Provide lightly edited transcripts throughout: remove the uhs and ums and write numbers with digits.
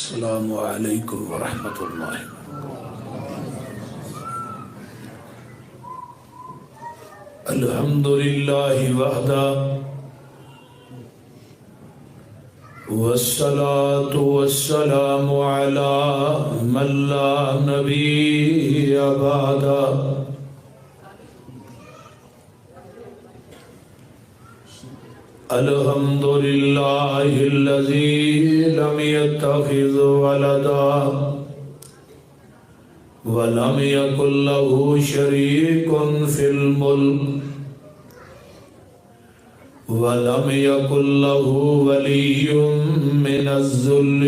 السلام علیکم ورحمۃ اللہ۔ الحمد للہ وحدہ والصلاة والسلام علی من لا نبی بعدہ۔ الحمد للہ الذی لم يتخذ ولدا ولم يكن له شريك في الملك ولم يكن له ولي من الذل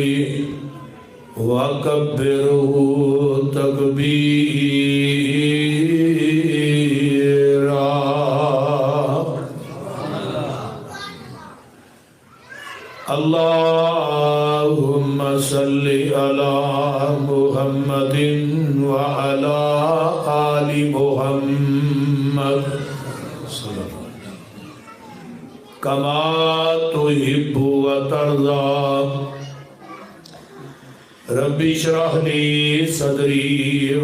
وكبره تكبيرا۔ اللهم صل على محمد وعلى آل محمد كما تحب وترضى۔ رب اشرح لي صدري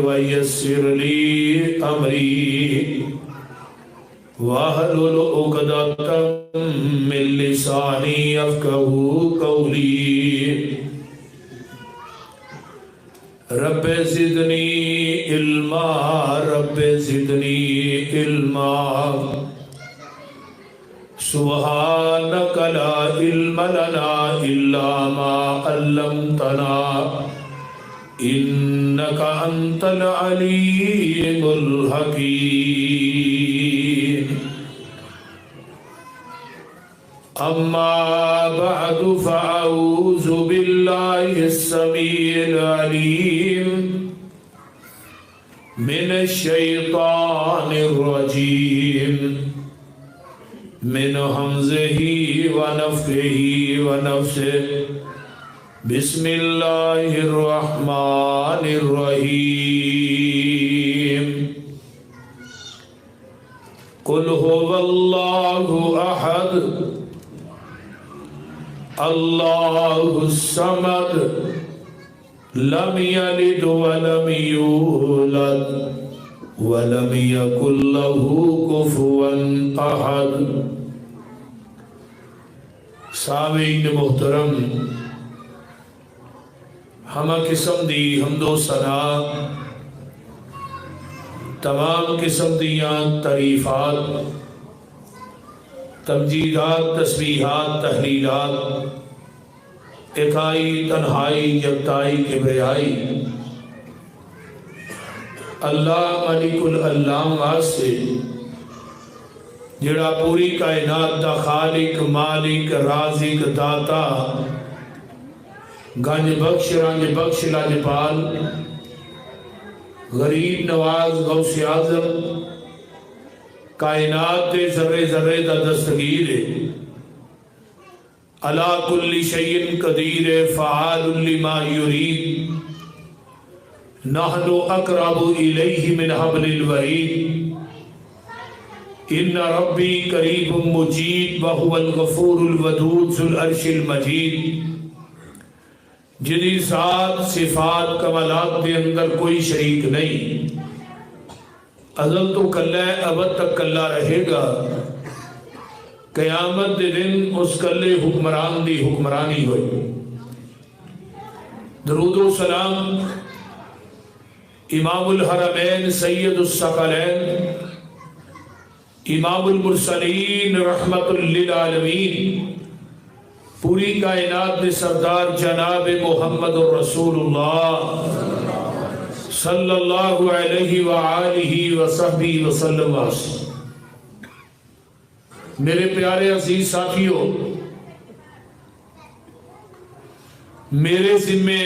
ويسر لي أمري واحلل عقدة من لساني يفقهوا قولي۔ رب زدنی علما رب زدنی علما سبحانك لا علم لنا إلا ما علمتنا إنك أنت العليم الحكيم۔ أما بعد فأعوذ بالله السميع العليم من الشيطان الرجيم من همزه ونفخه ونفثه۔ بسم الله الرحمن الرحيم۔ قل هو الله أحد اللہ الصمد لم یلد ولم یولد ولم یکن له کفوا احد۔ سامعین محترم، ہمہ قسم دی حمد و ثنا، تمام قسم دیاں تعریفات، تمجیدات، تسبیحات، تحلیلات، اکائی، تنہائی، یکتائی، کبریائی اللہ ملک العلام واسطے جڑا پوری کائنات دا خالق، مالک، رازق، داتا، گنج بخش، رنج بخش، لاجپال، غریب نواز، غوث اعظم، کائنات دے ذرے ذرے دا دستگیر ہے، علی کل شیء قدیر، فعال لما یرید، نحن اقرب الیہ من حبل الورید، ان ربی قریب مجیب وہو الغفور الودود ذو العرش المجید۔ جدی ذات، صفات، کمالات دے اندر کوئی شریک نہیں، ازل تو کلہ ہے، ابد تک کلہ رہے گا، قیامت دے دن اس کلے حکمران دی حکمرانی ہوئی۔ درود و سلام امام الحرمین سید الثقلین امام المرسلین رحمت للعالمین، پوری کائنات دے سردار جناب محمد رسول اللہ صلی اللہ علیہ وآلہ وصحبہ وسلم۔ میرے پیارے عزیز ساتھیوں، میرے ذمے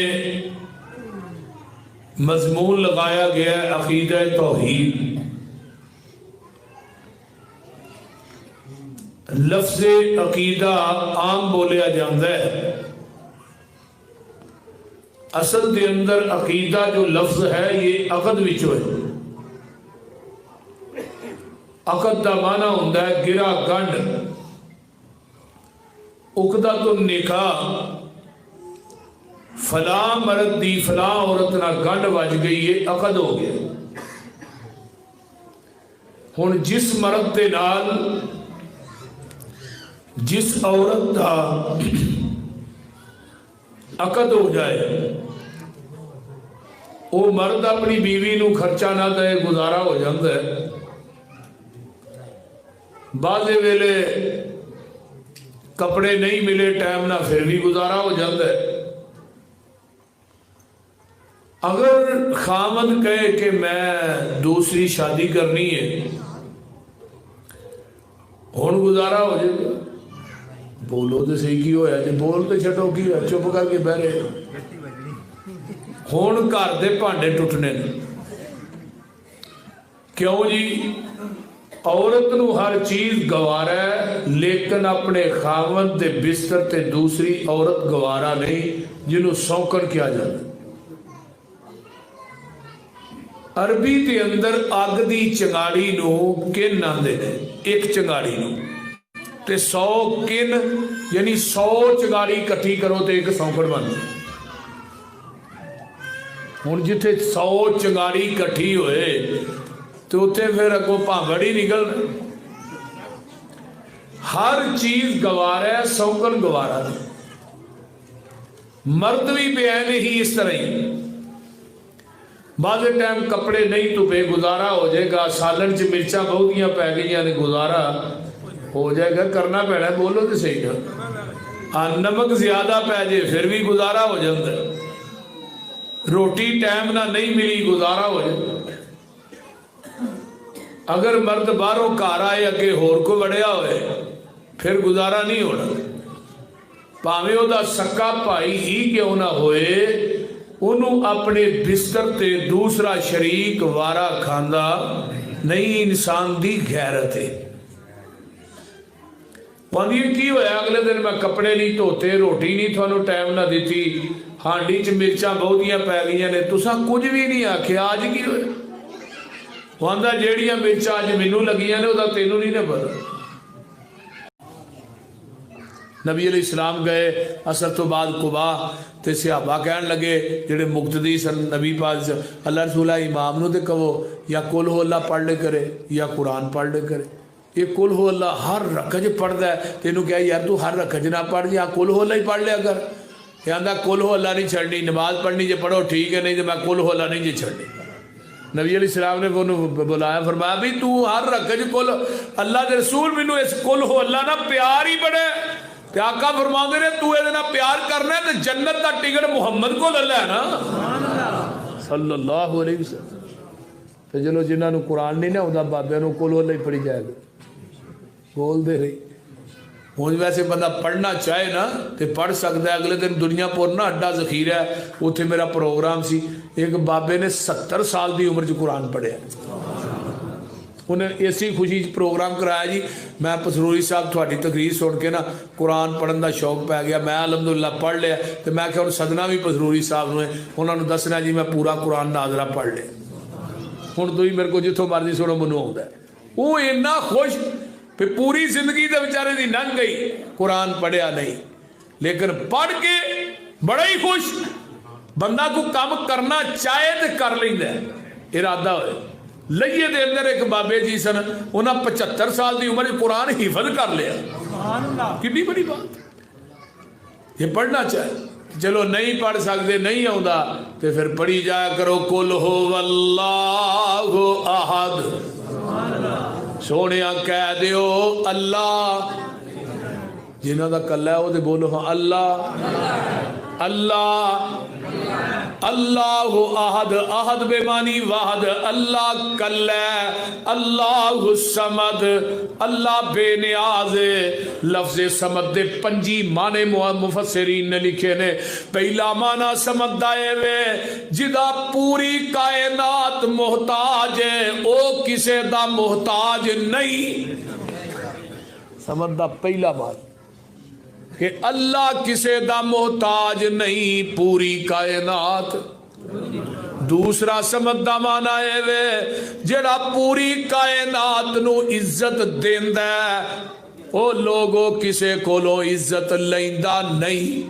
مضمون لگایا گیا ہے عقیدہ توحید۔ لفظ عقیدہ عام بولیا جاندہ ہے، اصل دے اندر عقیدہ جو لفظ ہے یہ عقد وچوں ہے۔ عقد دا معنی ہوندا ہے گرا گنڈ، عقدۃ النکاح، فلاں مرد دی فلاں عورت نہ گنڈ وج گئی ہے، عقد ہو گیا. ہن جس مرد دے نال جس عورت دا عقد ہو جائے وہ مرد اپنی بیوی نو خرچہ نہ دے، گزارا ہو جاتا ہے. بعض ویلے کپڑے نہیں ملے ٹائم نہ، پھر بھی گزارا ہو جاتا ہے. اگر خامد کہے کہ میں دوسری شادی کرنی ہے، ہن گزارا ہو جائے گا. بولو تو صحیح کی ہویا جی، بول تو چھٹو کی ہویا، چپ کر کے بہ رہے. ہن گھر دے بھانڈے ٹوٹنے نے. کیوں جی؟ عورت نو ہر چیز گوارا ہے، لیکن اپنے خاوند دے بستر تے دوسری عورت گوارا نہیں، جنہوں سوکن کیا جاتا. عربی تے اندر اگ دی چنگاڑی نو کن آندے نے، ایک چنگاڑی نو تے 100 کن، یعنی 100 چنگاڑی کٹھی کرو تے ایک سوکن بن. ہن جتھے 100 چنگاڑی کٹھی ہوئے تو اتنے پھر اگوں پانگڑ ہی نکل. ہر چیز گوارا ہے، سوکن گوارا ہے. مرد بھی بیان ہی اس طرح ہی. بعض ٹائم کپڑے نہیں تو بے گزارا ہو جائے گا، سالن چ مرچاں بہتیاں پی گئی نے، گزارا ہو جائے گا، کرنا پینا. بولو تو صحیح نا. نمک زیادہ پی جائے پھر بھی گزارا ہو جاتا ہے. روٹی ٹائم نہ نہیں ملی، گزارا ہو جائے. اگر مرد باہروں گھر آئے اگے ہور کو وڑیا ہوئے پھر گزارا نہیں ہونا. پاویں او دا سکا بھائی ہی کیوں نہ ہوئے، انہوں اپنے بستر تے دوسرا شریک وارا کھاندا نہیں. انسان دی غیرت ہے. پانی کی ہویا اگلے دن میں کپڑے نہیں دھوتے، روٹی نہیں تھانوں ٹائم نہ دیتی، ہانڈی چ مرچاں بہتیاں پی گئی نے، تساں کچھ بھی نہیں آکھیا. آج کی ہوئے وہاں جیڑیاں مرچاں اج مینوں لگیاں نے وہ تینوں نہیں نہ پتا. نبی علیہ السلام گئے اثر تو بعد قبا تے صحابہ کہن لگے جڑے مقتدی سن نبی پاک اللہ رسول امام نو تے کہو یا قل ہو اللہ پڑھ لے کرے یا قرآن پڑھ لے کرے. یہ قل ہو اللہ ہر رکعت پڑھدا ہے، تینوں کہا یار تو ہر رکعت نہ پڑھ جا، قل ہو اللہ ہی پڑھ لیا کر. یہ آندا قل ہو اللہ نہیں چھڑنی، نماز پڑھنی جے پڑھو ٹھیک ہے، نہیں تو میں قل ہو اللہ نہیں جے چھڑنی. نبی علیہ السلام نے انہوں بلایا، فرمایا بھی تو ہر رکعت قل اللہ دے رسول مینوں اس قل ہو اللہ نہ پیار ہی بڑے. تے آقا فرماندے نے تو اے نہ پیار کرنا ہے تے جنت دا ٹکٹ محمد کو لے لینا صلی اللہ علیہ وسلم. تے چلو جنہاں نو قرآن نہیں نہ ہوندا بابے نو قل ہو اللہ ہی پڑھی جائے گا. بول دے رہی. ہوں ویسے بندہ پڑھنا چاہے نا تو پڑھ سکتا ہے. اگلے دن دنیا پور نا اڈا ذخیرہ ہے، اتنے میرا پروگرام سی. ایک بابے نے 70 سال دی عمر چ قرآن پڑھیا. انہیں اسی خوشی پروگرام کرایا جی. میں پسروری صاحب تھوڑی تقریر سن کے نا قرآن پڑھن دا شوق پی گیا. میں الحمدللہ پڑھ لیا. تو میں کہ صدنا بھی پسروری صاحب نے انہوں نے دسنا جی میں پورا قرآن ناظرہ پڑھ لیا. ہوں تو ہی میرے کو جتوں مرضی سنو منو آتا ہے. وہ اتنا خوش پھر پوری زندگی دے بیچارے دی لنگ گئی، قرآن پڑھیا نہیں، لیکن پڑھ کے بڑا ہی خوش. بندہ کو کام کرنا چاہے تو کر لیندا ہے، ارادہ ہوئے. لئیے دے اندر ایک بابے جی سن، انہاں 75 سال دی عمر قرآن حفظ کر لیا. کتنی بڑی بات. یہ پڑھنا چاہے. چلو نہیں پڑھ سکتے، نہیں آؤں تو پھر پڑھی جایا کرو قل ہو اللہ احد. سونیا کہہ دیو اللہ، جنہاں دا کلا ہے وہ دے بولو ہاں اللہ اللہ اللہ احد. احد بے معنی واحد، اللہ کلا، اللہ الصمد، اللہ بے نیاز. لفظ صمد دے 5 معنی مفسرین نے لکھے نے. پہلا معنی صمد دا وے جدا پوری کائنات محتاج ہے، او کسے دا محتاج نہیں. صمد دا پہلا معنی کہ اللہ کسے دا محتاج نہیں، پوری کائنات. دوسرا سمجھ دا معنی ہے وے جڑا پوری کائنات نو عزت دیندا ہے، او لوگوں کسے کولوں عزت لیندا نہیں.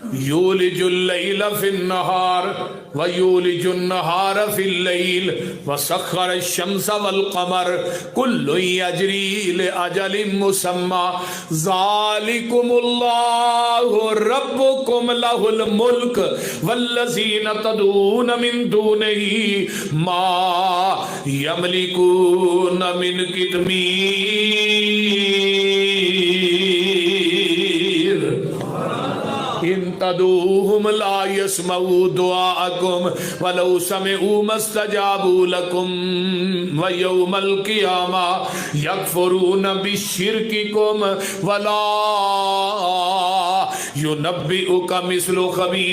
یولج اللیل فی النہار ویولج النہار فی اللیل وسخر الشمس والقمر کل یجری لأجل مسمی ذالکم اللہ ربکم لہ الملک والذین تدعون من دونہ ما یملکون من قطمیر ان تدعوهم لا يسمعوا دعاءكم ولو سمعوا ما استجابوا لكم ويوم القيامة يكفرون بشرككم ولا ينبئك مثل خبير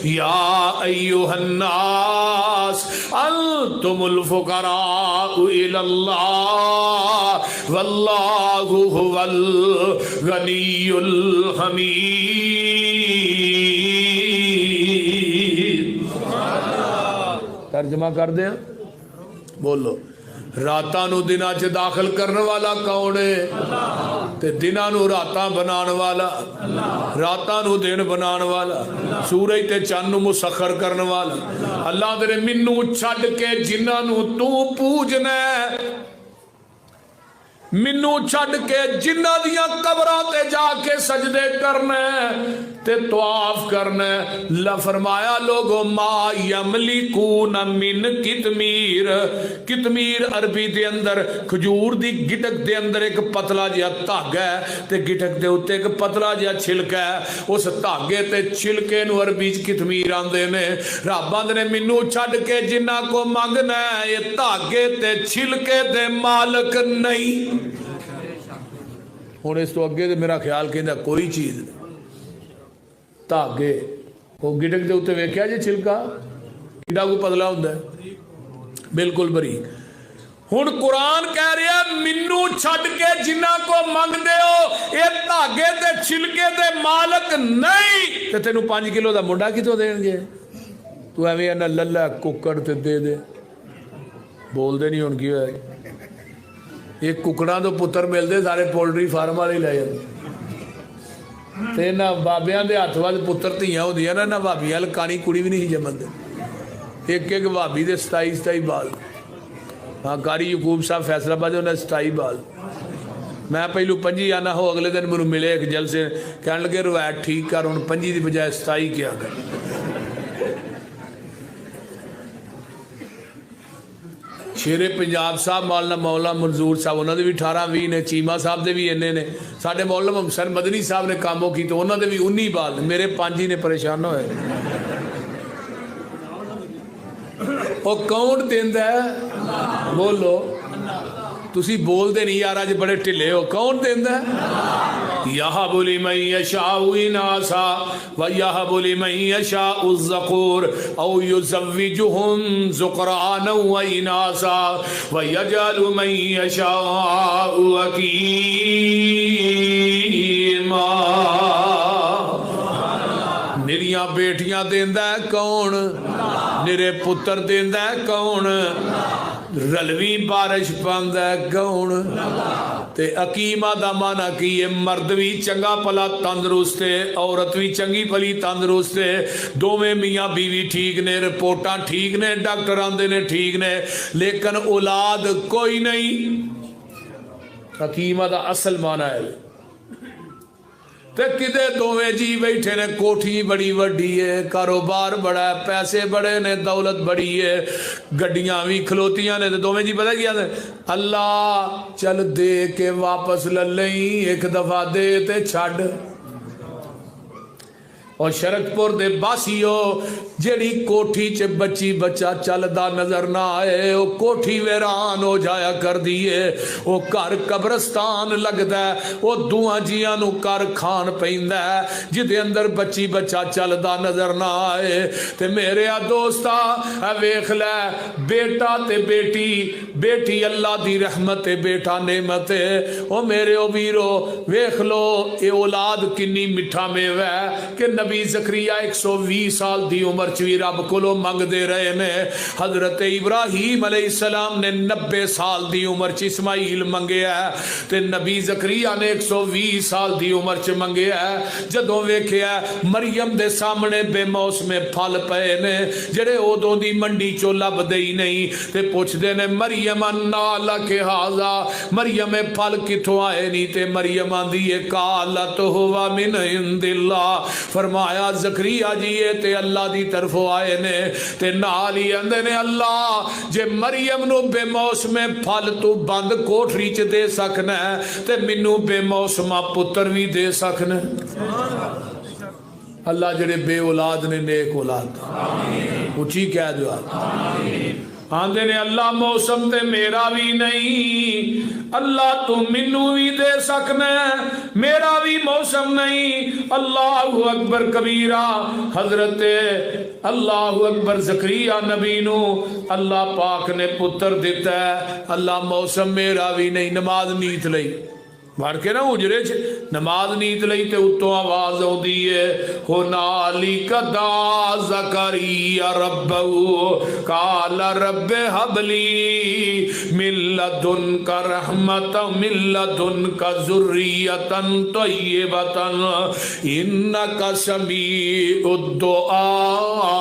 يا أيها الناس أنتم الفقراء إلى الله والله هو الغنی الحمید. ترجمہ کر دیں بولو. راتاں نو دناں چ داخل کرنے والا کون ہے؟ تے دناں نو راتاں بنان والا، راتاں نو دن بنان والا، سورج تے چاند نو مسخر کرنے والا اللہ دے. مینوں چھڈ کے جنہاں نو تو پوجنا ہے، منو چھڈ کے جنہ دیاں قبراں تے جا کے سجدے کرنے تے طواف کرنے. اللہ فرمایا لوگو ما یملکون من قطمیر. قطمیر عربی دے اندر کھجور دی گٹک دے اندر ایک پتلا جہا دھاگا ہے تے گٹک دے اوتے ایک پتلا جہا چھلکا ہے. اس دھاگے تے چھلکے نو عربی چ قطمیر آندے نے. رب آندے نے مینوں چھڈ کے جنہ کو منگنا ہے یہ دھاگے تے چھلکے دے مالک نہیں. ہوں اس تو اگے تو میرا خیال کہندا کوئی چیز نہیں. دھاگے وہ گٹک دے اتنے ویکھیا جی چھلکا کیڈا کوئی پتلا ہوندا ہے بالکل بریک. ہن قرآن کہہ رہا مینو چھڈ کے جنہ کو منگدے ہو یہ دھاگے تے چھلکے دے مالک نہیں تے تینوں 5 کلو دا منڈا کتوں دین گے؟ تو ایویں انہاں للہ ککڑ تے دے دے بول دے نہیں. ہن کی ہویا ایک ککڑاں تو پتر ملتے سارے پولٹری فارم والے لے جاتے تے نہ بابیاں دے ہاتھ وال پتر دھیاں ہوندیاں نا بھابیاں لکانی کڑی بھی نہیں جمن دے. ایک ایک بھابی دے 27 بال. ہاں قاری یعقوب صاحب فیصلہ آباد انہیں 27 بال. میں پہلو 25 آنا ہو اگلے دن مجھے ملے ایک جلسے کہنے لگے روایت ٹھیک کر ہوں 25 دی بجائے 27 کیا کر. شیر پنجاب صاحب مولانا مولا منظور صاحب انہوں نے بھی 18-20 نے. چیمہ صاحب دے بھی انے نے. ساڈے مولانا حسین مدنی صاحب نے کاموں کی تو انہوں نے بھی 19 بال. میرے 5 ہی نے پریشان ہوئے. وہ کون دیندا ہے؟ بولو. تسی بول دے نہیں یار اج بڑے ٹھلے ہو. کون دیندا ہے؟ یہب لمن یشاء اناثا ویہب لمن یشاء الذکور او یزوجہم ذکرانا واناثا ویجعل من یشاء عقیما. نریاں بیٹیاں دیندا ہے کون؟ نرے پتر دیندا ہے کون؟ رلوی بارش پاندا ہے کون؟ تے عقیمہ دا معنی کی یہ مرد بھی چنگا پلا تندرست ہے عورت بھی چنگی پلی تندرست ہے. دوویں میاں بیوی ٹھیک نے رپورٹاں ٹھیک نے ڈاکٹر آندے نے ٹھیک نے لیکن اولاد کوئی نہیں. عقیمہ دا اصل معنی ہے. تے کدے دوویں جی بیٹھے نے کوٹھی بڑی وڈی ہے کاروبار بڑا ہے پیسے بڑے نے دولت بڑی ہے گڈیاں بھی کھلوتیاں نے. تے دوویں جی پتہ کیا ہے اللہ چل دے کے واپس لے لئی ایک دفعہ دے تے چھڈ. اور شرک پور دے باسیو جیڑی کوٹھی چ بچی بچہ چلدا نظر نہ آئے وہ کوٹھی ویران ہو جایا کر دیے. وہ گھر قبرستان لگدا ہے. وہ دوہاں جیاں نو کر کھان پیندا ہے جدے اندر بچی بچہ چلدا نظر نہ آئے. تے میرے دوستا ویکھ لے بیٹا تے بیٹی. بیٹی اللہ دی رحمت ہے بیٹا نعمت ہے. او میرے او ویرو ویکھ لو اے اولاد کنی میٹھا میوہ ہے کہ نبی نبی زکریا 120 سال دی عمر چ بھی رب کولو منگ دے رہے نے. حضرت ابراہیم علیہ السلام نے 90 سال دی عمر چ اسماعیل منگیا ہے تے نبی زکریا نے 120 سال دی عمر چ منگیا ہے. جدوں ویکھیا مریم دے سامنے بے موسمے پھل پئے نے جڑے ادوں دی منڈی چوں لبدے ہی نہیں تے پوچھدے نے مریم انا لک ھذا, مریم پھل کتھوں آئے نہیں تے مریم آندی ہے قالت ہوا من عند اللہ, فرمایا زکریا جی یہ تے اللہ دی طرفوں آئے نے. تے نال ہی اندے نے اللہ جے مریم نو بے موسمے پھل تو بند کوٹری چ دے سکنا ہے تے مینوں بے موسمہ پتر بھی دے سکنا ہے. اللہ جڑے بے اولاد نے نیک اولاد اچھی کہہ دو آندے نے اللہ موسم تے میرا بھی نہیں, اللہ تو منو بھی دے سکنا ہے میرا بھی موسم نہیں. اللہ اکبر کبیرہ. حضرت اللہ اکبر زکریا نبی نو اللہ پاک نے پتر دیتا ہے. اللہ موسم میرا بھی نہیں. نماز نیت لئی بڑھ کے نا اجرے چ نماز نیت لئی تے اتوں آواز آؤندی ہے ہنالک دعا زکریا ربہ قال رب ہب لی من لدنک رحمۃ من لدنک ذریۃ طیبۃ انک سمیع الدعاء.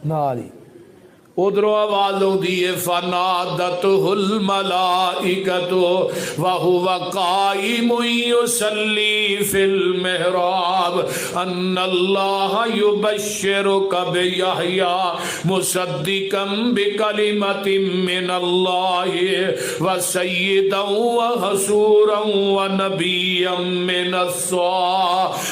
ناری ادھر آواز ہوتی ہے فنادتہ الملائکۃ وہو قائم یصلی فی المحراب ان اللہ یبشرک بیحییٰ مصدقا بکلمۃ من اللہ وسیدا وحصورا ونبیا من الصالحین.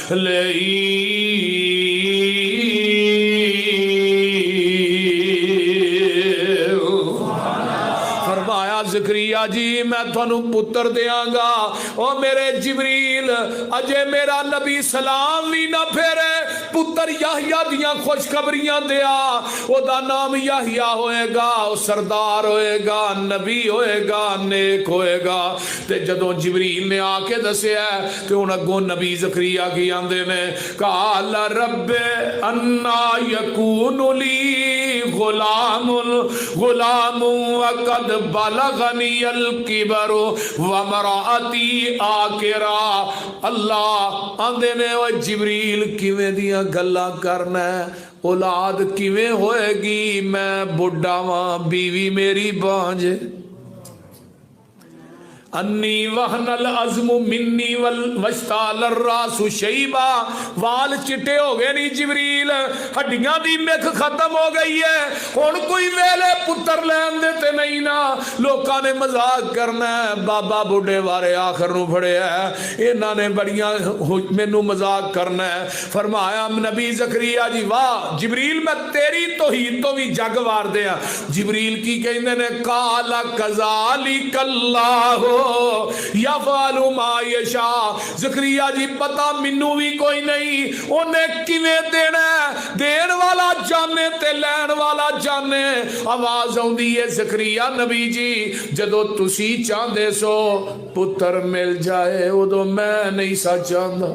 زکریا جی میں تھانوں پتر دیاں گا. او میرے جبریل اجے میرا نبی سلام بھی نہ پھیرے پتر یحییٰ دیاں خوشخبریاں دیا. او دا نام یحییٰ ہوئے گا, او سردار ہوئے گا, نبی ہوئے گا, نیک ہوئے گا. تے جدوں جبریل نے آ کے دسیا تے ہن اگوں نبی زکریا کی آندے نے قال رب انا یکون لی غلام غلام وقد بلغنی الکبر وامرأتی عاقرہ. اللہ آندے نے او جبریل کیویں دیاں گلاں کرنا ہے, اولاد کیویں ہوئے گی, میں بڈھا واں بیوی میری بانج. انی وہن العظم منی واشتعل الراس شیبا, وال چٹے ہو گئے نہیں جبریل, ہڈیاں دی مکھ ختم ہو گئی ہے, ہن کوئی ویلے پتر لین دیتے نہیں نا. لوکاں نے مذاق کرنا ہے بابا بڈھے وارے آخر نو پھڑے ہے, انہاں نے بڑیاں مینوں مذاق کرنا ہے. فرمایا نبی زکریا جی واہ جبریل میں تیری توحید تو بھی جگ وار دیاں. جبریل کی کہندے نے قال کذالک اللہ یفعل ما یشاء. زکریا جی پتہ منوں بھی کوئی نہیں, انہیں کیویں دینا ہے, دین والا جانے تے لین والا جانے. آواز آؤندی ہے زکریا نبی جی جدو تسی چاہندے سو پتر مل جائے ادو میں نہیں سا چاہندا.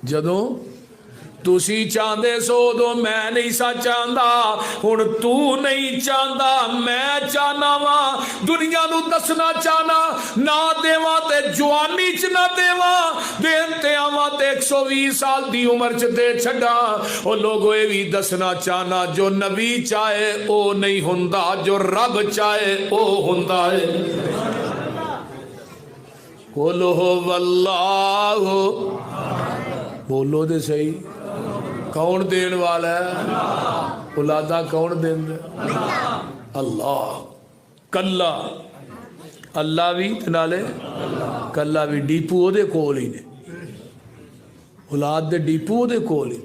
جدو تسی چاہندے سو دو میں نہیں سا چاہندا, ہن تو نہیں چاہندا میں چاہنا وا. دنیا نو دسنا چاہنا نہ دیواں تے جوانی چ نہ دیواں, دین تے آواں تے 120 سال دی عمر چ دے چھڈا. او لوگو اے وی دسنا چاہنا جو نبی چاہے او نہیں ہوندا, جو رب چاہے او ہوندا ہے. قل هو اللہ, بولو دے صحیح, کون دین والا ہے, اولادہ کون دین دے, اللہ. کلا اللہ بھی نالے کلا بھی ڈیپو دے کول ہی نے, اولاد دے ڈیپو دے کول ہی.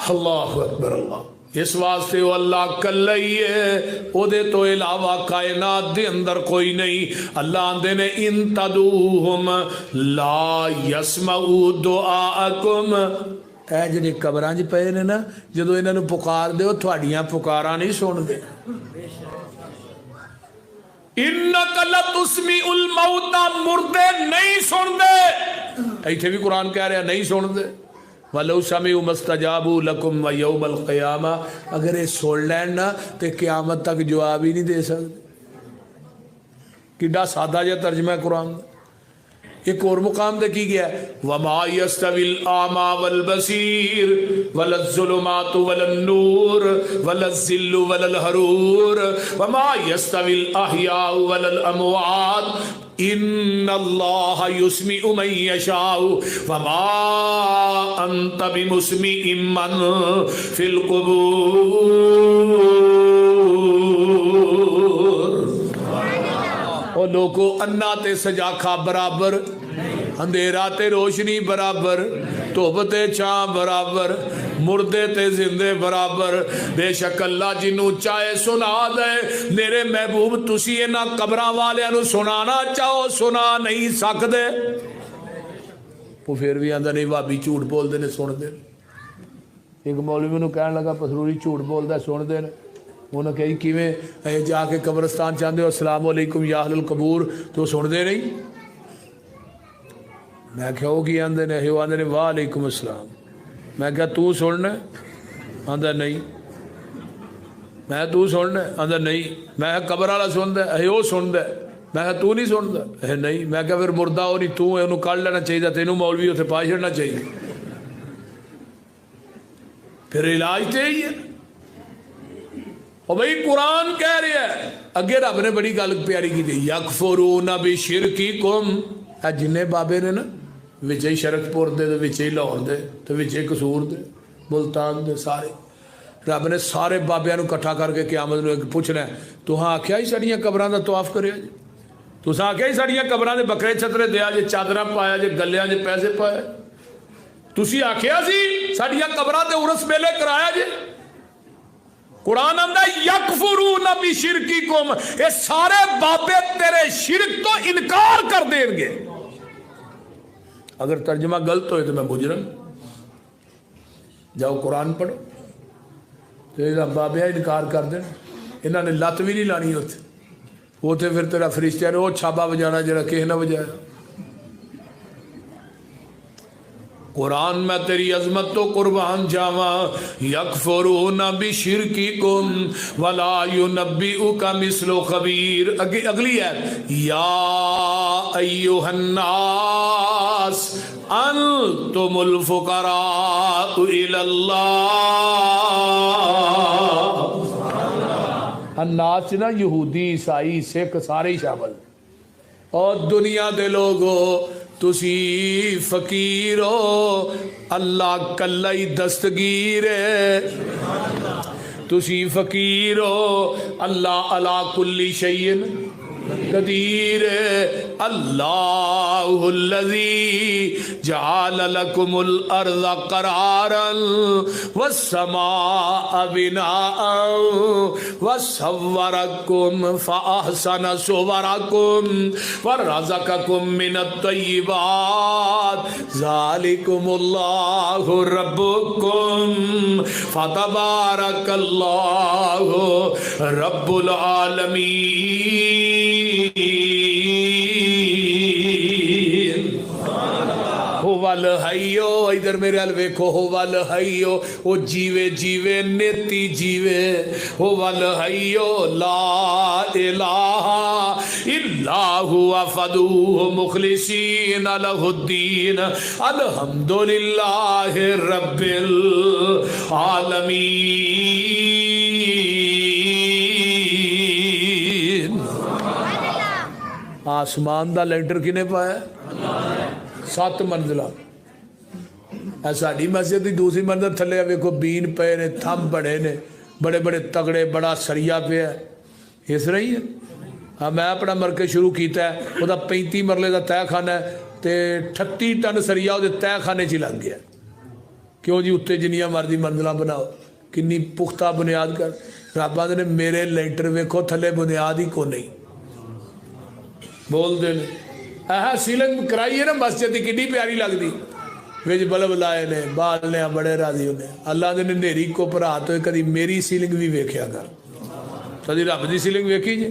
اللہ اکبر. اللہ اس واسطے وہ اللہ کلا ہی ہے, او دے تو علاوہ کائنات دے اندر کوئی نہیں. اللہ آندے نے ان تدعوہم لا یسمعوا دعاءکم. اے جڑے قبراں وچ پئے نے نا, جدوں انہاں نوں پکار دیو تہاڈیاں پکاراں نہیں سن دے. انک لتسمع الموتى مردے نہیں سن دے. ایتھے بھی قرآن کہہ رہا نہیں سن دے. وَلَوْ سَمِعُوا مَا اسْتَجَابُوا لَكُمْ وَيَوْمَ الْقِيَامَةِ اگر یہ سن لین نا تے قیامت تک جواب ہی نہیں دے سکتے. کڈا سادہ جا ترجمہ ہے قرآن. ایک اور مقام دے کی گیا ہے وَمَا يَسْتَوِي الْأَعْمَى وَالْبَصِيرُ وَلَا الظُّلُمَاتُ وَلَا النُّورُ وَلَا الظِّلُّ وَلَا الْحَرُورُ وَمَا يَسْتَوِي الْأَحْيَاءُ وَلَا الْأَمْوَاتُ إِنَّ اللَّهَ يُسْمِعُ مَن يَشَاءُ وَمَا أَنْتَ بِمُسْمِعٍ مَّن فِي الْقُبُورِ. اور لوگوں انا تے سجاکھا برابر، اندھیرا تے روشنی برابر، دھوپ تے چھاں برابر، مردے تے زندے برابر. بے شک اللہ جنوں چاہے سنا دے. میرے محبوب تسی انہاں قبراں والیاں نو سنانا چاہو سنا نہیں سکدے. وہ پھر بھی آندا نہیں بھابی جھوٹ بول دے نے سن دے. ایک مولوی مینوں کہن لگا پسروری جھوٹ بولدا سن دے. انہوں نے کہا کیویں جا کے قبرستان چاہتے ہو السلام علیکم یا اہل القبور تو سن دے نہیں. میں کہا وہ کی آندے نے وہ آندے نے وعلیکم السلام. میں کہا تو سننا آندا نہیں. میں تو سننا آندا نہیں. میں قبر والا سندا ہے وہ سندا. میں کہا تو نہیں سندا نہیں. میں کہا پھر مردہ ہو نہیں تو انہوں کڑھ لینا چاہیے تینوں مولوی اتنے پا چھڑنا چاہیے. پھر علاج تے ہی ہے. اور بھئی قرآن کہہ رہے ہیں اگے رب نے بڑی گل پیاری کی تھی یکفرون بشرککم. جنہیں بابے نے نا وچے شرک پور دے وچے لاہور دے تو وچے قصور دے ملتان دے سارے رب نے سارے بابیاں نو کٹھا کر کے قیامت نو پوچھنا ہے تو ہاں آکھیا ہی ساڈیاں قبراں دا طواف کریا جی. تساں آکھیا ہی ساڈیاں قبراں دے بکرے چھترے دیا جے چادراں پایا جے گلیاں جے پیسے پایا. تسی آکھیا سی ساڈیاں قبراں تے عرس میلے کرایا جے. قرآن آندہ یکفرون بشرککم. یہ سارے بابے تیرے شرک تو انکار کر دیں گے. اگر ترجمہ غلط ہوئے تو میں مجرم. جاؤ قرآن پڑھو. تو بابے انکار کر دیں انہوں نے لت بھی نہیں لانی ہوتے. وہ تو پھر تیرا فرشتہ نے وہ چھابا بجانا جڑا کسی نہ بجایا. قرآن میں تیری عظمت تو قربان جاواں. یکفرون بشرککم ولا ینبئک مثل خبیر. اگلی ہے یا ایھا الناس انتم الفقراء الی اللہ. الناس نا یہودی عیسائی سکھ سارے ہی شامل. اور دنیا دے لوگو تسی فقیر ہو اللہ کلا ہی دستگیر ہے. تسی فقیر ہو اللہ علی کل شیء قدیر. اللہ الذی جعل لکم الارض قرارا والسماء بناء وصورکم فاحسن صورکم ورزقکم من الطیبات ذالکم اللہ ربکم فتبارک اللہ رب العالمین. الحیو ادھر میرے ال ویکھو ہو الحیو او جیوے جیوے نیتی جیوے ہو الحیو لا الہ الا هو فدوہ مخلصین لہ الدین الحمدللہ رب العالمین. آسمان دا لینٹر کنے پایا 7 منزلہ. ساڈی مسجد دی دوسری منزل تھلے ویکھو بین پے نے تھم بڑے نے بڑے بڑے تگڑے بڑا سریا پیا اس رہی ہے. ہاں میں اپنا مرکز شروع کیتا ہے وہ 35 مرلے دا تہ خانہ ہے تے 38 ٹن سریا وہ تہ خانے چ لگ گیا. کیوں جی اتنے جنیاں مرضی منزلہ بناؤ کنی پختہ بنیاد کر. رب آندے نے میرے لینٹر ویکھو تھلے بنیاد ہی کو نہیں بول دے. سیلنگ کرائی ہے نا مسجد کی کنی پیاری لگتی وچ بلب لائے نے بالنے بڑے راضی ہونے. اللہ دے نیری کو پرا تو کدی میری سیلنگ بھی ویکھیا کر. کدی رب دی سیلنگ ویکھی جی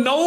9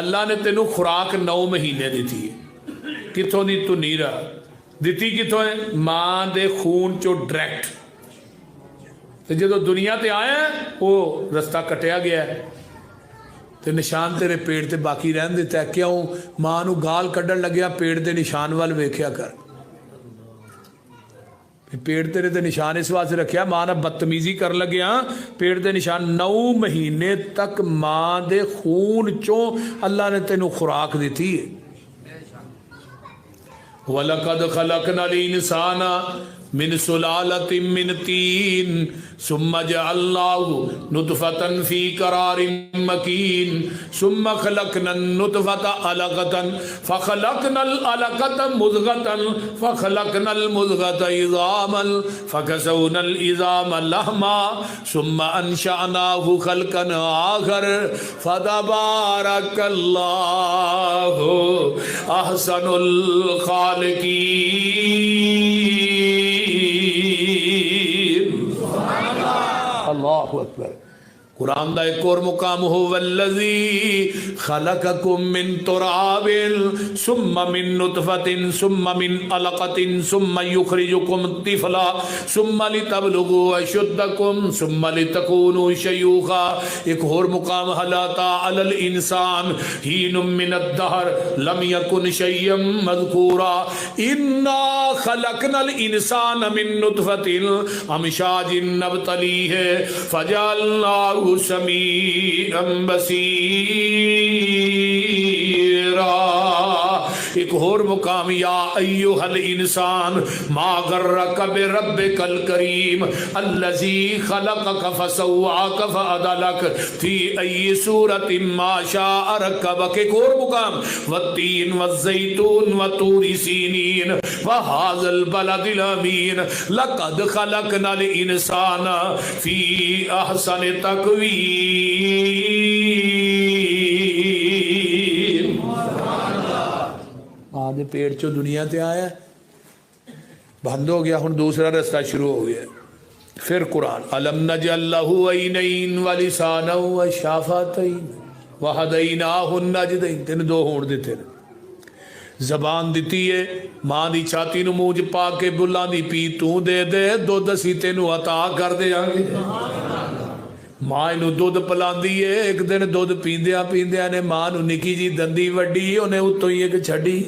اللہ نے تینوں خوراک 9 مہینے دیتی ہے کتوں دی تو نیرا دیتی کتوں ہے ماں دے خون چو ڈائریکٹ تے جدو دنیا تے آیا ہے وہ رستہ کٹیا گیا ہے تے نشان تیرے پیڑ تے باقی رہن دیتا ہے کیوں ماں نو گال کڈن لگیا پیڑ تے نشان وال ویکھیا کر پیڑ تیرے تے نشان اس واسطے رکھیا ماں نہ بدتمیزی کر لگیا پیڑ تے نشان 9 مہینے تک ماں دے خون چوں اللہ نے تینوں خوراک دیتی ہے وَلَقَدْ خَلَقْنَا الْإِنسَانَ مِنْ سُلَالَةٍ مِّنْ طِينٍ ثُمَّ جَعَلْنَاهُ نُطْفَةً فِي قَرَارٍ مَّكِينٍ ثُمَّ خَلَقْنَا النُّطْفَةَ عَلَقَةً فَخَلَقْنَا الْعَلَقَةَ مُضْغَةً فَخَلَقْنَا الْمُضْغَةَ عِظَامًا فَكَسَوْنَا الْعِظَامَ لَحْمًا ثُمَّ أَنشَأْنَاهُ خَلْقًا آخَرَ فَتَبَارَكَ اللَّهُ أَحْسَنُ الْخَالِقِينَ اللہ اکبر قرآن دا ایک اور مقام ہو والذی خلقکم من تراب ثم من نطفت ثم من علقت ثم یخرجکم طفلا ثم لتبلغوا اشدکم ثم لتکونوا شیوخا ایک اور مقام حلاتا علی الانسان حین من الدہر لم یکن شیئا مذکورا انا خلقنا الانسان من نطفت امشاج نبتلیہ فجعلناہ سمیعا بصیرا ایک اور مقام یا ایوہ الانسان ما غرک بربک الکریم الذی خلقک فسواک فعدلک فی ای صورت ما شاء رکبک ایک اور مقام والتین والزیتون وطور سینین وهذا البلد الامین لقد خلقنا الانسان فی احسن تقویم آدھے پیڑ چو دنیا تے آیا بند ہو گیا ہن دوسرا رستہ شروع ہو گیا پھر قرآن الم نجعل لہ عینین ولسانا وشفتین وہدیناہ النجدین تین دو ہون دیتے ہیں زبان دیتی ہے ماں دی چھاتی نو موج پا کے بلا دی پی تو دے دے دو دسی تینو عطا کر دے آنگے ماں نو دودھ پلاندی ہے ایک دن دودھ پیندیا پیندیا نے ماں نو نکی جی دندی وڈی انہیں اتوں ہی ایک چھڑی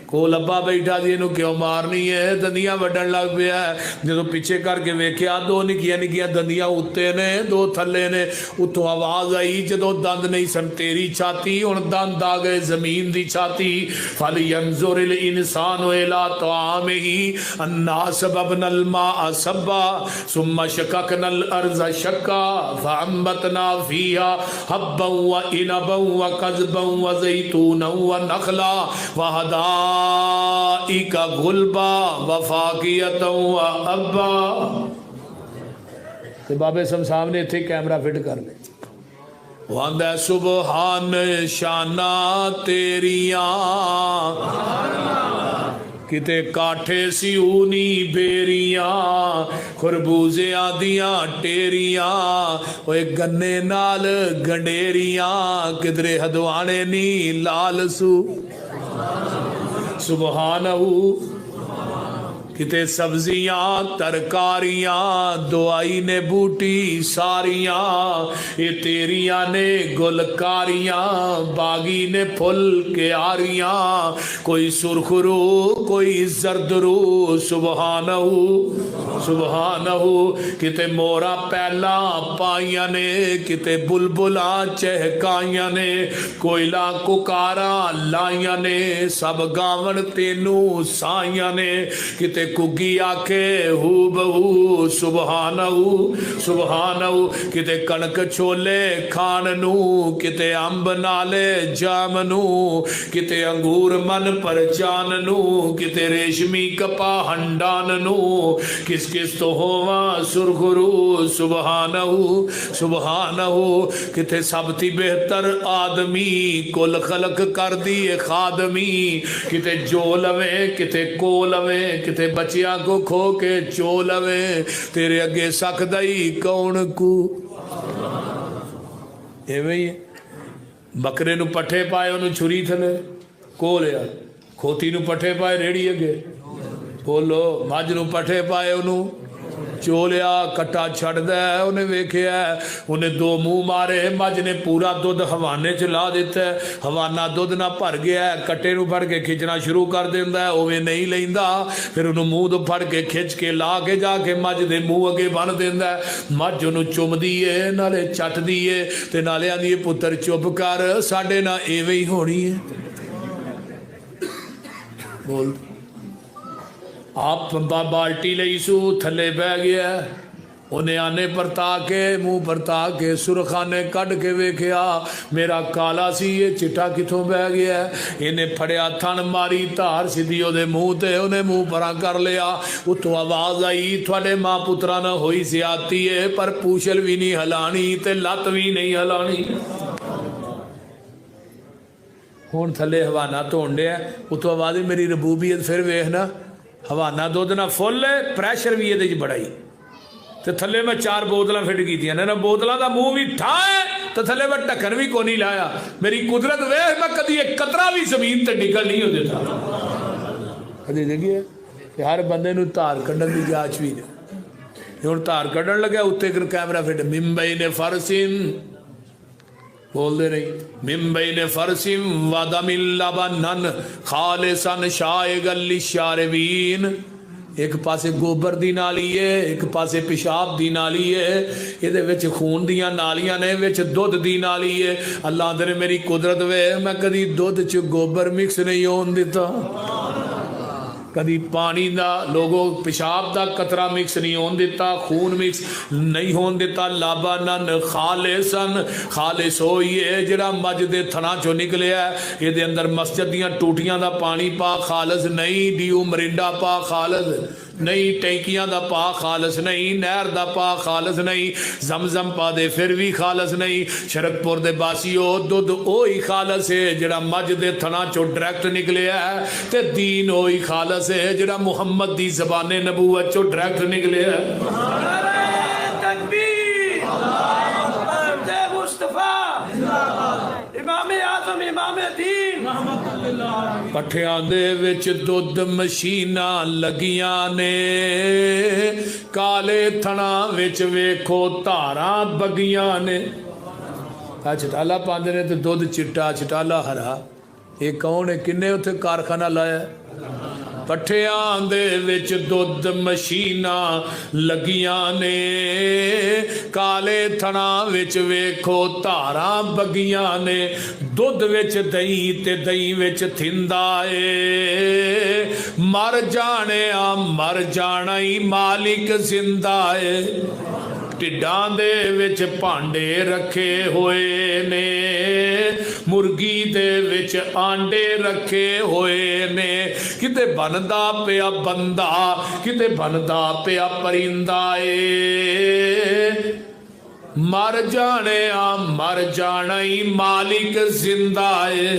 کو لبا بیٹھا دی انہوں کیوں مارنی ہے دندیاں وڈن لگ پیا ہے جدو پیچھے کر کے ویکھیا دو نکیاں نکیاں دندیاں اتے نے دو تھلے نے اتوں آواز آئی جدو دند نہیں سن تیری چھاتی ان دند آ گئے زمین دی چھاتی فَلْيَنْظُرِ الْإِنسَانُ إِلَىٰ طَعَامِهِ أَنَّا سَبَبْنَا الْمَاءَ صَبًّا ثُمَّ شَقَقْنَا الْأَرْضَ شَقًّا فَأَنبَتْنَا فِيهَا حَبًّا وَإِنَبًا وَقَضْبًا وَزَيْتُونًا وَنَخْلًا وَحَدَائِقَ غُلْبًا وَفَاكِهَةً وَأَبًّا تو بابے صاحب نے تھے کیمرہ فٹ کر لے وَاندہ سبحان شانہ تیریاں کتے کاٹھے سیونی بیریاں خربوزے آدیاں ٹیریاں وہ ایک گنے نال گنڈیریاں کدرے ہدوانے نی لال سو سبحانہ کتے سبزیاں ترکاریاں دعائی نے بوٹی ساریاں یہ تیریاں نے گلکاریاں باغی نے پھل کے آریاں کوئی سرخ رو کوئی زرد رو سبحانہ سبحانہ کتے مورا پہلا پائیاں نے کتے بلبلاں چہکائیاں نے کوئلہ ککارا لائیاں نے سب گاون تینو سائیاں نے کتے کگی آکھے ہو بہو سبحانہ سبحانہ کتے کنک چھولے کھاننو کتے امب نالے جامنو کتے انگور من پر چاننو کتے ریشمی کپا ہنڈاننو کس کس تو ہوا سرخرو سبحانہ سبحانہ کتے سب تھی بہتر آدمی کل خلق کر دیے خادمی کتے جو لوے کتے کو لوے کتے بچیاں کو کھو کے چولوے تیرے اگے سکدائی کون کو اے بھئی ਬੱਕਰੇ ਨੂੰ ਪੱਠੇ ਪਾਏ ਉਹਨੂੰ ਛੁਰੀ ਥੱਲੇ ਕੋਹ ਲਿਆ, ਖੋਤੀ ਨੂੰ ਪੱਠੇ ਪਾਏ ਰੇੜੀ ਅੱਗੇ, ਬੋਲੋ ਮੱਝ ਨੂੰ ਪੱਠੇ ਪਾਏ ਉਹਨੂੰ ਚੋ ਲਿਆ, ਕੱਟਾ ਛੱਡਦਾ ਉਹਨੇ ਵੇਖਿਆ, ਉਹਨੇ ਦੋ ਮੂੰਹ ਮਾਰੇ, ਮੱਝ ਨੇ ਪੂਰਾ ਦੁੱਧ ਹਵਾਨੇ 'ਚ ਲਾ ਦਿੱਤਾ, ਹਵਾਨਾ ਦੁੱਧ ਨਾਲ ਭਰ ਗਿਆ, ਕੱਟੇ ਨੂੰ ਫੜ ਕੇ ਖਿੱਚਣਾ ਸ਼ੁਰੂ ਕਰ ਦਿੰਦਾ, ਉਵੇਂ ਨਹੀਂ ਲੈਂਦਾ, ਫਿਰ ਉਹਨੂੰ ਮੂੰਹ ਤੋਂ ਫੜ ਕੇ ਖਿੱਚ ਕੇ ਲਾ ਕੇ ਜਾ ਕੇ ਮੱਝ ਦੇ ਮੂੰਹ ਅੱਗੇ ਬੰਨ੍ਹ ਦਿੰਦਾ, ਮੱਝ ਉਹਨੂੰ ਚੁੰਮਦੀ ਏ ਨਾਲੇ ਚੱਟਦੀ ਏ ਤੇ ਨਾਲੇ ਆਂਦੀ ਏ ਪੁੱਤਰ ਚੁੱਪ ਕਰ, ਸਾਡੇ ਨਾਲ ਐਵੇਂ ਹੀ ਹੋਣੀ ਹੈ। ਬੋਲ ਆਪ ਬਾਲਟੀ ਲਈ ਸੂ ਥੱਲੇ ਬਹਿ ਗਿਆ, ਉਹਨੇ ਆਨੇ ਪਰਤਾ ਕੇ ਮੂੰਹ ਪਰਤਾ ਕੇ ਸੁਰਖਾਨੇ ਕੱਢ ਕੇ ਵੇਖਿਆ, ਮੇਰਾ ਕਾਲਾ ਸੀ ਇਹ ਚਿੱਟਾ ਕਿੱਥੋਂ ਬਹਿ ਗਿਆ, ਇਹਨੇ ਫੜਿਆ ਥਣ ਮਾਰੀ ਧਾਰ ਸਿੱਧੀ ਉਹਦੇ ਮੂੰਹ ਤੇ, ਉਹਨੇ ਮੂੰਹ ਪਰਾਂ ਕਰ ਲਿਆ, ਉੱਤੋਂ ਆਵਾਜ਼ ਆਈ ਤੁਹਾਡੇ ਮਾਂ ਪੁੱਤਰਾਂ ਨਾਲ ਹੋਈ ਸਿਆਤੀ ਏ, ਪਰ ਪੂਛਲ ਵੀ ਨਹੀਂ ਹਿਲਾਣੀ ਤੇ ਲੱਤ ਵੀ ਨਹੀਂ ਹਿਲਾਣੀ। ਹੁਣ ਥੱਲੇ ਹਵਾਨਾ ਧੋਣ ਡਿਆ, ਉੱਤੋਂ ਆਵਾਜ਼ ਮੇਰੀ ਰਬੂਬੀਅਤ, ਫਿਰ ਵੇਖ ਨਾ ਹਵਾਨਾ ਦੁੱਧ ਨਾਲ ਫੁੱਲ ਪ੍ਰੈਸ਼ਰ ਵੀ ਇਹਦੇ 'ਚ ਬੜਾ ਹੀ, ਤੇ ਥੱਲੇ ਮੈਂ 4 ਬੋਤਲਾਂ ਫਿੱਟ ਕੀਤੀਆਂ ਨੇ ਨਾ, ਬੋਤਲਾਂ ਦਾ ਮੂੰਹ ਵੀ ਠਾ ਹੈ ਤੇ ਥੱਲੇ ਮੈਂ ਢੱਕਣ ਵੀ ਕੋਈ ਨਹੀਂ ਲਾਇਆ, ਮੇਰੀ ਕੁਦਰਤ ਵੇਖ, ਮੈਂ ਕਦੀ ਇੱਕ ਕਤਰਾ ਵੀ ਜ਼ਮੀਨ ਤੇ ਨਿਕਲ ਨਹੀਂ ਹੋ ਦਿੱਤਾ। ਕਦੀ ਦੇਖੀਏ ਕਿ ਹਰ ਬੰਦੇ ਨੂੰ ਧਾਰ ਕੱਢਣ ਦੀ ਜਾਂਚ ਵੀ ਨਹੀਂ। ਹੁਣ ਧਾਰ ਕੱਢਣ ਲੱਗਿਆ, ਉੱਤੇ ਇੱਕ ਕੈਮਰਾ ਫਿੱਟ, ਮਿੰਬਈ ਨੇ ਫਰਸਿਨ ਬੋਲਦੇ ਨਹੀਂ, ਮਿੰਬਈ ਨੇ ਫਰਸਿਮ ਵਾਦਮਿਲ ਲਬਨਨ ਖਾਲਿਸਨ ਸ਼ਾਇਗਲ ਲਿਸ਼ਾਰਬੀਨ, ਇੱਕ ਪਾਸੇ ਗੋਬਰ ਦੀ ਨਾਲੀ ਏ, ਇੱਕ ਪਾਸੇ ਪਿਸ਼ਾਬ ਦੀ ਨਾਲੀ ਏ, ਇਹਦੇ ਵਿੱਚ ਖੂਨ ਦੀਆਂ ਨਾਲੀਆਂ ਨੇ, ਵਿੱਚ ਦੁੱਧ ਦੀ ਨਾਲੀ ਏ। ਅੱਲਾ ਦੇ ਮੇਰੀ ਕੁਦਰਤ ਵੇ, ਮੈਂ ਕਦੀ ਦੁੱਧ 'ਚ ਗੋਬਰ ਮਿਕਸ ਨਹੀਂ ਹੋਣ ਦਿੱਤਾ, ਕਦੀ ਪਾਣੀ ਦਾ ਲੋਗੋ ਪਿਸ਼ਾਬ ਦਾ ਕਤਰਾ ਮਿਕਸ ਨਹੀਂ ਹੋਣ ਦਿੱਤਾ, ਖੂਨ ਮਿਕਸ ਨਹੀਂ ਹੋਣ ਦਿੱਤਾ। ਲਾਬਾਨਨ ਖਾਲਿਸਨ, ਖਾਲਿਸ ਹੋਈ ਹੈ ਜਿਹੜਾ ਮੱਝ ਦੇ ਥਣਾ ਚੋਂ ਨਿਕਲਿਆ, ਇਹਦੇ ਅੰਦਰ ਮਸਜਿਦ ਦੀਆਂ ਟੂਟੀਆਂ ਦਾ ਪਾਣੀ ਪਾ, ਖਾਲਸ ਨਹੀਂ, ਡੀਓ ਮਰਿੰਡਾ ਪਾ, ਖਾਲਸ ਨਹੀਂ, ਟੈਂਕੀਆਂ ਦਾ ਪਾ, ਖਾਲਸ ਨਹੀਂ, ਨਹਿਰ ਦਾ ਪਾ, ਖਾਲਸ ਨਹੀਂ, ਜ਼ਮਜ਼ਮ ਪਾ ਦੇ ਫਿਰ ਵੀ ਖਾਲਸ ਨਹੀਂ। ਸ਼ਰਕਪੁਰ ਦੇ ਬਾਸੀਓ, ਦੁੱਧ ਉਹੀ ਖਾਲਸ ਹੈ ਜਿਹੜਾ ਮੱਝ ਦੇ ਥਣਾ ਚੋਂ ਡਾਇਰੈਕਟ ਨਿਕਲਿਆ, ਤੇ ਦੀਨ ਉਹੀ ਖਾਲਸ ਹੈ ਜਿਹੜਾ ਮੁਹੰਮਦ ਦੀ ਜ਼ਬਾਨੇ ਨਬੂਵਤ ਚੋਂ ਡਾਇਰੈਕਟ ਨਿਕਲਿਆ। ਪੱਠਿਆਂ ਦੇ ਵਿੱਚ ਦੁੱਧ ਮਸ਼ੀਨਾਂ ਲੱਗੀਆਂ ਨੇ, ਕਾਲੇ ਥਣਾ ਵਿੱਚ ਵੇਖੋ ਧਾਰਾਂ ਬੱਗੀਆਂ ਨੇ। ਆ ਚਟਾਲਾ ਪਾਉਂਦੇ ਨੇ ਤੇ ਦੁੱਧ ਚਿੱਟਾ, ਚਟਾਲਾ ਹਰਾ, ਇਹ ਕੌਣ ਹੈ, ਕਿੰਨੇ ਉੱਥੇ ਕਾਰਖਾਨਾ ਲਾਇਆ। ਪੱਠਿਆਂ ਦੇ ਵਿੱਚ ਦੁੱਧ ਮਸ਼ੀਨਾਂ ਲੱਗੀਆਂ ਨੇ, ਕਾਲੇ ਥਣਾ ਵਿੱਚ ਵੇਖੋ ਧਾਰਾਂ ਬੱਗੀਆਂ ਨੇ, ਦੁੱਧ ਵਿੱਚ ਦਹੀਂ ਤੇ ਦਹੀਂ ਵਿੱਚ ਥਿੰਦਾ ਏ, ਮਰ ਜਾਣਿਆ ਮਰ ਜਾਣਾ ਹੀ ਮਾਲਿਕ ਜ਼ਿੰਦਾ ਏ। ਢਿੱਡਾਂ ਦੇ ਵਿੱਚ ਭਾਂਡੇ ਰੱਖੇ ਹੋਏ ਨੇ, ਮੁਰਗੀ ਦੇ ਵਿੱਚ ਆਂਡੇ ਰੱਖੇ ਹੋਏ ਨੇ, ਕਿਤੇ ਬਣਦਾ ਪਿਆ ਬੰਦਾ, ਕਿਤੇ ਬਣਦਾ ਪਿਆ ਪਰਿੰਦਾ ਏ, ਮਰ ਜਾਣਿਆ ਮਰ ਜਾਣਾ ਹੀ ਮਾਲਿਕ ਜ਼ਿੰਦਾ ਏ।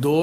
2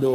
2,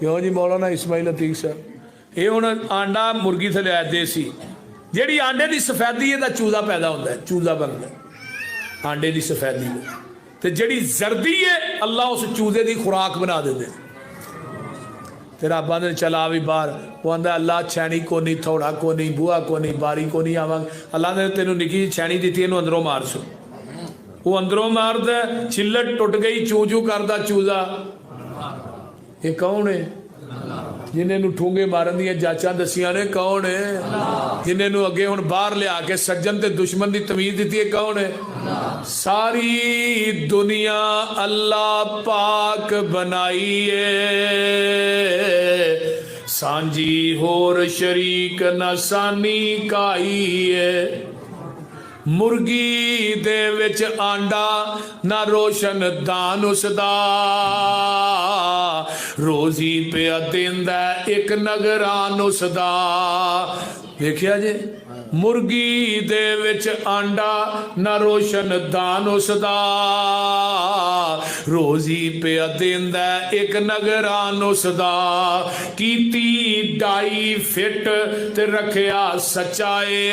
ਕਿਉਂ ਜੀ ਮੌਲਾਨਾ ਇਸਮਾਈਲ ਅਤੀਕ ਸਾਹਿਬ? ਇਹ ਹੁਣ ਆਂਡਾ ਮੁਰਗੀ ਥੱਲੇ ਆਇਆ ਦੇਸੀ, ਜਿਹੜੀ ਆਂਡੇ ਦੀ ਸਫੈਦੀ ਇਹਦਾ ਚੂਜ਼ਾ ਪੈਦਾ ਹੁੰਦਾ ਹੈ, ਚੂਜ਼ਾ ਬਣਦਾ ਆਂਡੇ ਦੀ ਸਫੈਦੀ, ਤੇ ਜਿਹੜੀ ਜ਼ਰਦੀ ਹੈ ਅੱਲਾ ਉਸ ਚੂਜ਼ੇ ਦੀ ਖੁਰਾਕ ਬਣਾ ਦਿੰਦੇ। ਤੇ ਰੱਬ ਆਂਦੇ ਚਲਾ ਵੀ ਬਾਹਰ, ਉਹ ਆਂਦਾ ਅੱਲਾ ਛੈਣੀ ਕੋ ਨਹੀਂ, ਥੋੜਾ ਕੋ ਨਹੀਂ, ਬੂਹਾ ਕੋ ਨਹੀਂ, ਬਾਰੀ ਕੋ ਨਹੀਂ ਆਵਾਂਗੇ। ਅੱਲਾ ਨੇ ਤੈਨੂੰ ਨਿੱਕੀ ਛੈਣੀ ਦਿੱਤੀ, ਇਹਨੂੰ ਅੰਦਰੋਂ ਮਾਰ ਸੋ। ਉਹ ਅੰਦਰੋਂ ਮਾਰਦਾ, ਛਿੱਲਟ ਟੁੱਟ ਗਈ, ਚੂ ਚੂ ਕਰਦਾ ਚੂਜ਼ਾ। ਇਹ ਕੌਣ ਹੈ ਜਿਨ੍ਹਾਂ ਨੂੰ ਠੂੰਗੇ ਮਾਰਨ ਦੀਆਂ ਜਾਚਾਂ ਦਸੀਆਂ ਨੇ? ਕੌਣ ਹੈ ਜਿਨ੍ਹਾਂ ਨੂੰ ਅੱਗੇ ਹੁਣ ਬਾਹਰ ਲਿਆ ਕੇ ਸੱਜਣ ਤੇ ਦੁਸ਼ਮਣ ਦੀ ਤਮੀਜ਼ ਦਿੱਤੀ ਹੈ? ਕੌਣ ਹੈ? ਸਾਰੀ ਦੁਨੀਆ ਅੱਲਾਹ ਪਾਕ ਬਣਾਈ ਏ, ਸਾਂਝੀ ਹੋਰ ਸ਼ਰੀਕ ਨਾ ਸਾਨੀ ਕਾਈ ਏ। ਮੁਰਗੀ ਦੇ ਵਿੱਚ ਆਂਡਾ ਨਾ ਰੋਸ਼ਨ ਦਾਨ ਉਸਦਾ, ਰੋਜ਼ੀ ਪਿਆ ਦਿੰਦਾ ਇੱਕ ਨਗਰਾਨ ਉਸਦਾ। ਵੇਖਿਆ ਜੇ, ਮੁਰਗੀ ਦੇ ਵਿੱਚ ਆਂਡਾ ਨਾ ਰੋਸ਼ਨ ਦਾਨ ਉਸਦਾ, ਰੋਜ਼ੀ ਪਿਆ ਦਿੰਦਾ ਇੱਕ ਨਗਰਾਨ ਉਸਦਾ। ਕੀਤੀ ਡਾਈ ਫਿੱਟ ਤੇ ਰੱਖਿਆ ਸੱਚਾਏ,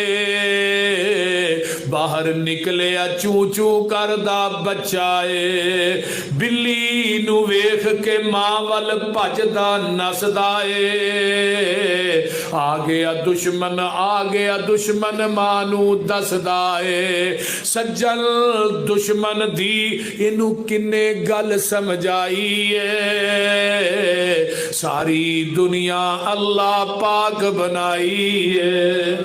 ਬਾਹਰ ਨਿਕਲਿਆ ਚੂ ਚੂ ਕਰਦਾ ਬੱਚਾ ਏ। ਬਿੱਲੀ ਨੂੰ ਵੇਖ ਕੇ ਮਾਂ ਵੱਲ ਭੱਜਦਾ ਨੱਸਦਾ ਏ, ਆ ਗਿਆ ਦੁਸ਼ਮਨ, ਆ ਗਿਆ ਦੁਸ਼ਮਨ ਮਾਂ ਨੂੰ ਦੱਸਦਾ ਏ। ਸੱਜਣ ਦੁਸ਼ਮਨ ਦੀ ਇਹਨੂੰ ਕਿੰਨੇ ਗੱਲ ਸਮਝਾਈ ਏ, ਸਾਰੀ ਦੁਨੀਆ ਅੱਲਾਹ ਪਾਕ ਬਣਾਈ ਏ।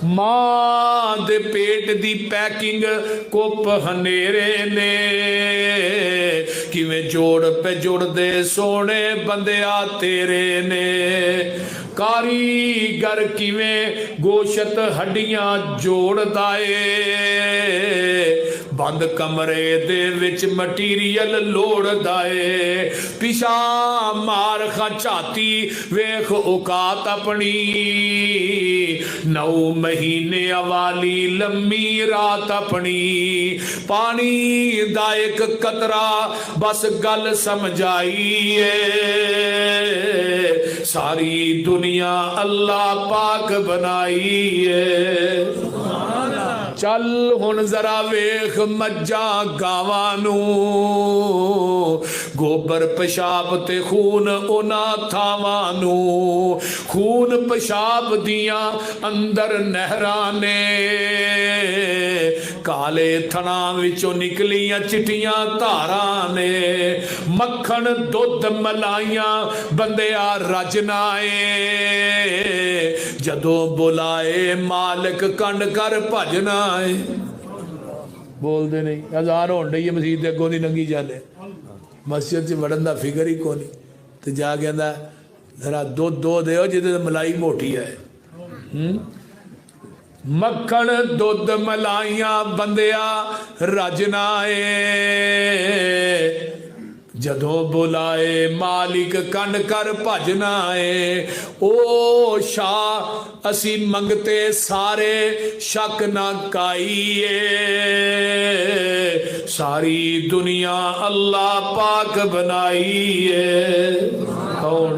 ਮਾਂ ਦੇ ਪੇਟ ਦੀ ਪੈਕਿੰਗ ਕੁੱਪ ਹਨੇਰੇ ਨੇ, ਕਿਵੇਂ ਜੋੜ ਪੇ ਜੁੜਦੇ ਸੋਹਣੇ ਬੰਦਿਆ ਤੇਰੇ ਨੇ। ਕਾਰੀਗਰ ਕਿਵੇਂ ਗੋਸ਼ਤ ਹੱਡੀਆਂ ਜੋੜਦਾ ਏ, ਬੰਦ ਕਮਰੇ ਦੇ ਵਿੱਚ ਮਟੀਰੀਅਲ ਲੋੜਦਾ ਏ। ਪਿਛਾ ਮਾਰ ਖਾ ਝਾਤੀ ਵੇਖ ਔਕਾਤ ਆਪਣੀ, 9 ਮਹੀਨੇ ਵਾਲੀ ਲੰਮੀ ਰਾਤ ਆਪਣੀ। ਪਾਣੀ ਦਾ ਇੱਕ ਕਤਰਾ ਬਸ ਗੱਲ ਸਮਝਾਈ ਏ, ਸਾਰੀ ਦੁਨੀਆ ਅੱਲਾਹ ਪਾਕ ਬਣਾਈ ਏ। ਚੱਲ ਹੁਣ ਜ਼ਰਾ ਵੇਖ ਮੱਝਾਂ ਗਾਵਾਂ ਨੂੰ, ਗੋਬਰ ਪਿਸ਼ਾਬ ਤੇ ਖੂਨ ਉਹਨਾਂ ਥਾਵਾਂ ਨੂੰ। ਖੂਨ ਪਿਸ਼ਾਬ ਦੀਆਂ ਅੰਦਰ ਨਹਿਰਾਂ ਨੇ, ਕਾਲੇ ਥਣਾਂ ਵਿੱਚੋਂ ਨਿਕਲੀਆਂ ਚਿੱਟੀਆਂ ਧਾਰਾਂ ਨੇ। ਮੱਖਣ ਦੁੱਧ ਮਲਾਈਆਂ ਬੰਦਿਆ ਰਜਨਾ ਏ, ਜਦੋਂ ਬੁਲਾਏ ਮਾਲਕ ਕੰਡ ਕਰ ਭਜਨਾ ਏ। ਬੋਲਦੇ ਨਹੀਂ, ਅਜ਼ਾਨ ਹੋਣ ਡਈ ਮਸਜਿਦ ਦੇ ਅੱਗੋਂ ਦੀ ਲੰਘੀ ਜਾਂਦੇ, ਮਸਜਿਦ 'ਚ ਵੜਨ ਦਾ ਫਿਕਰ ਹੀ ਕੋਈ ਨਹੀਂ। ਤੇ ਜਾ ਕਹਿੰਦਾ ਜ਼ਰਾ ਦੁੱਧ ਦੋ ਦਿਓ ਜਿਹਦੇ ਮਲਾਈ ਮੋਟੀ ਹੈ। ਮੱਖਣ ਦੁੱਧ ਮਲਾਈਆਂ ਬੰਦਿਆ ਰਜਨਾ ਏ, ਜਦੋਂ ਬੁਲਾਏ ਮਾਲਿਕ ਕੰਡ ਕਰ ਭਜਨਾ ਏ। ਓ ਸ਼ਾਹ ਅਸੀਂ ਮੰਗਤੇ ਸਾਰੇ ਸ਼ੱਕ ਨਾ ਕਾਈਏ, ਸਾਰੀ ਦੁਨੀਆ ਅੱਲਾਹ ਪਾਕ ਬਣਾਈ ਏ। ਕੌਣ?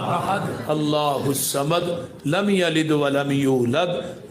ਅਹਦ ਅੱਲਾਹੁ ਸਮਦ ਲਮ ਯਲਿਦ ਵਲਮ ਯੂਲਦ